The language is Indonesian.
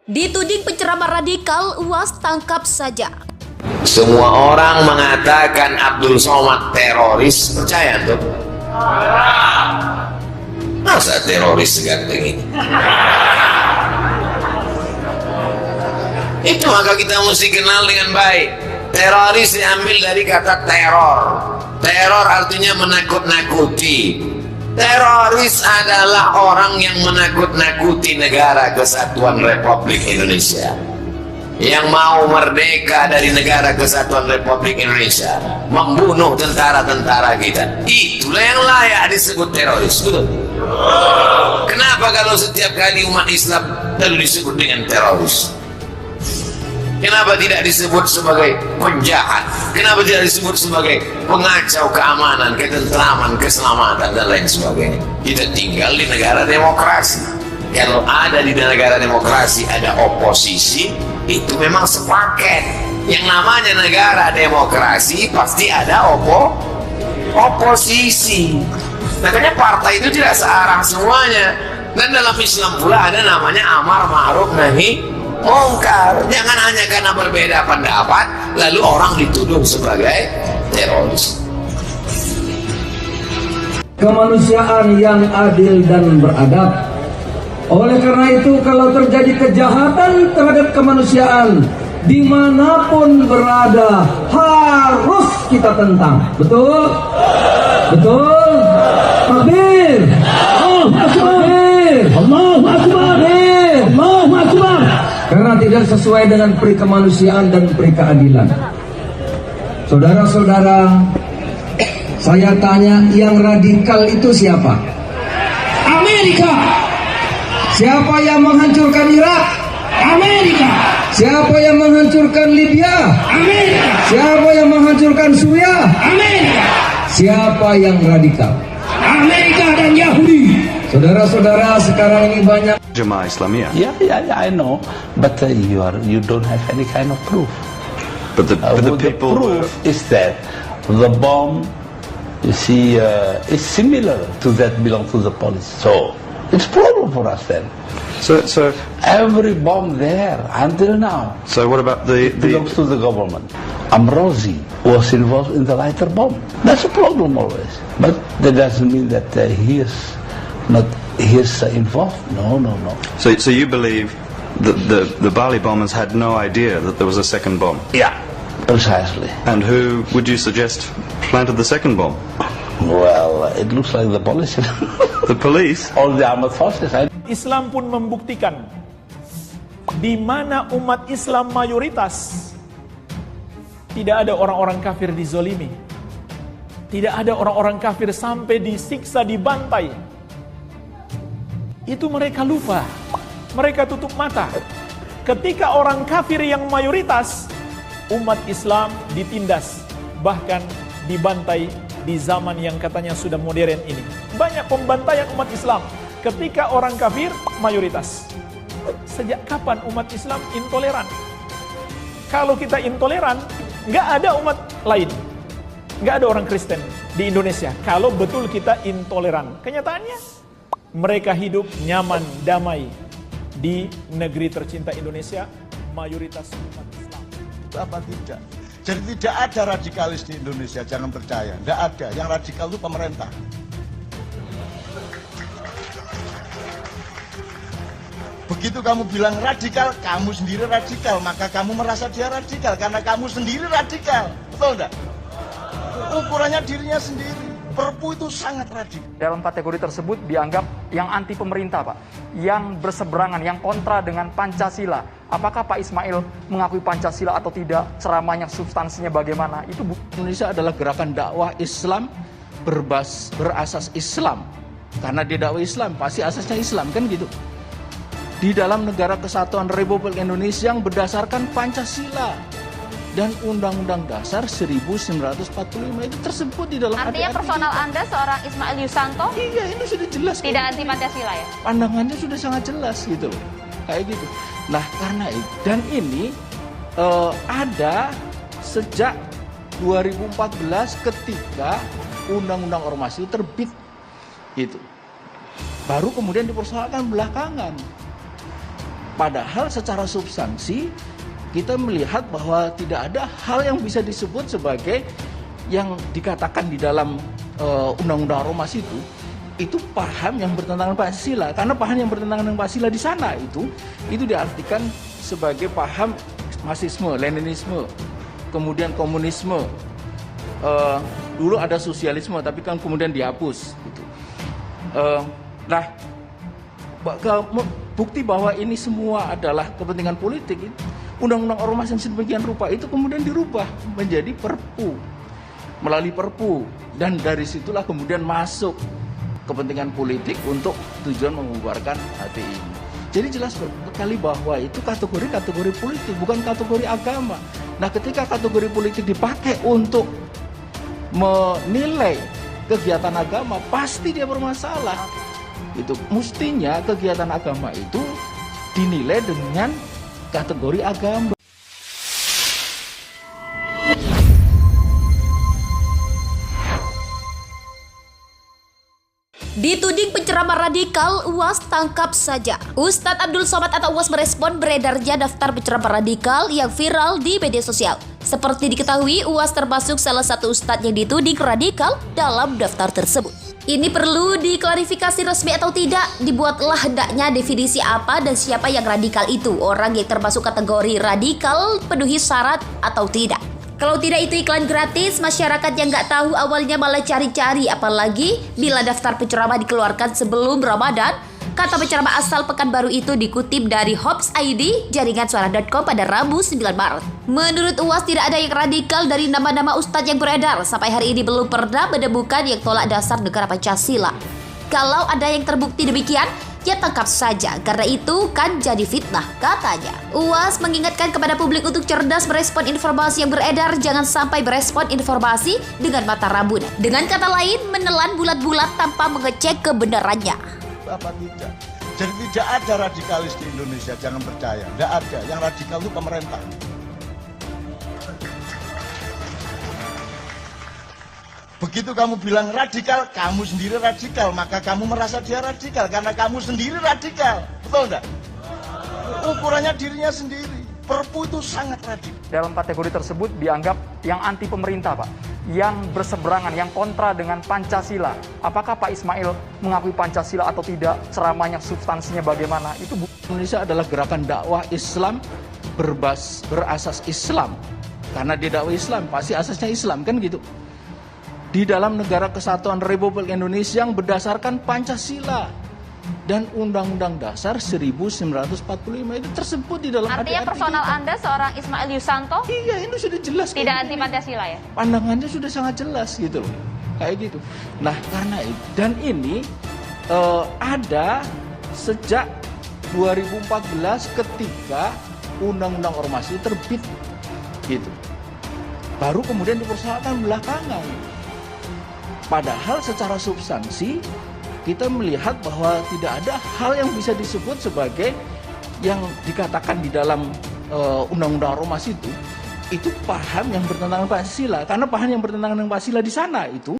Dituding penceramah radikal, UAS tangkap saja. Semua orang mengatakan Abdul Somad teroris, percaya tuh? Masa teroris seganteng ini? Itu maka kita mesti kenal dengan baik. Teroris diambil dari kata teror. Teror artinya menakut-nakuti. Teroris adalah orang yang menakut-nakuti negara kesatuan Republik Indonesia, yang mau merdeka dari negara kesatuan Republik Indonesia, membunuh tentara-tentara kita. Itulah yang layak disebut teroris. Betul? Kenapa kalau setiap kali umat Islam lalu disebut dengan teroris? Kenapa tidak disebut sebagai penjahat? Kenapa tidak disebut sebagai pengacau keamanan, ketentraman, keselamatan, dan lain sebagainya? Kita tinggal di negara demokrasi. Kalau ada di negara demokrasi ada oposisi, itu memang sepaket. Yang namanya negara demokrasi pasti ada oposisi. Makanya partai itu tidak searah semuanya. Dan dalam Islam pula ada namanya amar ma'ruf nahi mungkar. Jangan hanya karena berbeda pendapat lalu orang dituduh sebagai teroris. Kemanusiaan yang adil dan beradab. Oleh karena itu, kalau terjadi kejahatan terhadap kemanusiaan dimanapun berada, harus kita tentang. Betul? Betul? Takbir! Allahu Akbar! Allahu Akbar! Allahu Akbar! Karena tidak sesuai dengan peri kemanusiaan dan peri keadilan. Saudara-saudara, saya tanya, yang radikal itu siapa? Amerika! Siapa yang menghancurkan Irak? Amerika. Siapa yang menghancurkan Libya? Amerika. Siapa yang menghancurkan Suriah? Amerika. Siapa yang radikal? Amerika dan Yahudi. Saudara-saudara, sekarang ini banyak Jemaah Islamiyah. Yeah, I know, but you don't have any kind of proof. But the people. The proof is that the bomb, you see, is similar to that belong to the police. So it's problem for us then. So Every bomb there until now. what about the belongs to the government. Amrozi was involved in the lighter bomb. That's a problem always. But that doesn't mean that he is involved. No. So you believe that the Bali bombers had no idea that there was a second bomb? Yeah, precisely. And who would you suggest planted the second bomb? Well, it looks like the police. The police? All the armed forces. Islam pun membuktikan di mana umat Islam mayoritas tidak ada orang-orang kafir dizolimi, tidak ada orang-orang kafir sampai disiksa, dibantai. Itu mereka lupa, mereka tutup mata. Ketika orang kafir yang mayoritas, umat Islam ditindas, bahkan dibantai di zaman yang katanya sudah modern ini. Banyak pembantaian umat Islam ketika orang kafir mayoritas. Sejak kapan umat Islam intoleran? Kalau kita intoleran, nggak ada umat lain, nggak ada orang Kristen di Indonesia. Kalau betul kita intoleran, kenyataannya mereka hidup nyaman, damai di negeri tercinta Indonesia, mayoritas umat Islam. Apa tidak? Jadi tidak ada radikalis di Indonesia, jangan percaya. Tidak ada, yang radikal itu pemerintah. Begitu kamu bilang radikal, kamu sendiri radikal, maka kamu merasa dia radikal karena kamu sendiri radikal. Betul enggak? Ukurannya dirinya sendiri. Perpu itu sangat radikal. Dalam kategori tersebut dianggap yang anti pemerintah, Pak, yang berseberangan, yang kontra dengan Pancasila. Apakah Pak Ismail mengakui Pancasila atau tidak? Ceramahnya, substansinya bagaimana? Itu Indonesia adalah gerakan dakwah Islam berasas Islam. Karena dia dakwah Islam, pasti asasnya Islam, kan gitu. Di dalam negara kesatuan Republik Indonesia yang berdasarkan Pancasila dan Undang-Undang Dasar 1945 itu tersebut di dalam. Artinya personal Anda seorang Ismail Yusanto? Iya, ini sudah jelas. Tidak anti Pancasila ya? Pandangannya sudah sangat jelas gitu loh, kayak gitu. Nah karena itu, dan ini ada sejak 2014 ketika Undang-Undang Ormas itu terbit, gitu. Baru kemudian dipersoalkan belakangan. Padahal secara substansi kita melihat bahwa tidak ada hal yang bisa disebut sebagai yang dikatakan di dalam Undang-Undang Ormas itu paham yang bertentangan Pancasila. Karena paham yang bertentangan dengan Pancasila di sana itu diartikan sebagai paham Marxisme, Leninisme, kemudian komunisme. Dulu ada sosialisme, tapi kan kemudian dihapus. Gitu. Bukti bahwa ini semua adalah kepentingan politik. Undang-undang Ormas yang sedemikian rupa itu kemudian dirubah menjadi Perpu, melalui Perpu, dan dari situlah kemudian masuk kepentingan politik untuk tujuan membubarkan HTI. Jadi jelas sekali bahwa itu kategori politik, bukan kategori agama. Nah, ketika kategori politik dipakai untuk menilai kegiatan agama, pasti dia bermasalah. Itu mestinya kegiatan agama itu dinilai dengan kategori agama. Dituding penceramah radikal, UAS tangkap saja. Ustadz Abdul Somad atau UAS merespon beredarnya daftar penceramah radikal yang viral di media sosial. Seperti diketahui, UAS termasuk salah satu ustadz yang dituding radikal dalam daftar tersebut. Ini perlu diklarifikasi resmi atau tidak, dibuatlah hendaknya definisi apa dan siapa yang radikal itu. Orang yang termasuk kategori radikal penuhi syarat atau tidak. Kalau tidak itu iklan gratis, masyarakat yang nggak tahu awalnya malah cari-cari. Apalagi bila daftar penceramah dikeluarkan sebelum Ramadan. Kata penceramah asal Pekanbaru itu dikutip dari Hops ID, jaringan suara.com pada Rabu 9 Maret. Menurut UAS tidak ada yang radikal dari nama-nama ustadz yang beredar. Sampai hari ini belum pernah menemukan yang tolak dasar negara Pancasila. Kalau ada yang terbukti demikian, ya tangkap saja, karena itu kan jadi fitnah, katanya. UAS mengingatkan kepada publik untuk cerdas merespon informasi yang beredar, jangan sampai merespon informasi dengan mata rabun. Dengan kata lain, menelan bulat-bulat tanpa mengecek kebenarannya. Apa tidak? Jadi tidak ada radikalis di Indonesia, jangan percaya. Tidak ada, yang radikal itu pemerintah. Begitu kamu bilang radikal, kamu sendiri radikal, maka kamu merasa dia radikal karena kamu sendiri radikal, betul enggak? Ukurannya dirinya sendiri. Perpu itu sangat radikal. Dalam kategori tersebut dianggap yang anti pemerintah, Pak, yang berseberangan, yang kontra dengan Pancasila. Apakah Pak Ismail mengakui Pancasila atau tidak? Ceramahnya, substansinya bagaimana? Itu Indonesia adalah gerakan dakwah Islam berasas Islam. Karena dia dakwah Islam, pasti asasnya Islam, kan gitu. Di dalam negara kesatuan Republik Indonesia yang berdasarkan Pancasila dan Undang-Undang Dasar 1945 itu tersebut di dalam artinya personal kita. Anda seorang Ismail Yusanto? Iya, ini sudah jelas. Tidak anti Pancasila ya? Pandangannya sudah sangat jelas gitu loh. Kayak gitu. Nah, karena itu dan ini ada sejak 2014 ketika Undang-Undang Ormas itu terbit gitu. Baru kemudian dipersoalkan belakangan. Padahal secara substansi kita melihat bahwa tidak ada hal yang bisa disebut sebagai yang dikatakan di dalam Undang-Undang Ormas itu paham yang bertentangan Pancasila. Karena paham yang bertentangan dengan Pancasila di sana itu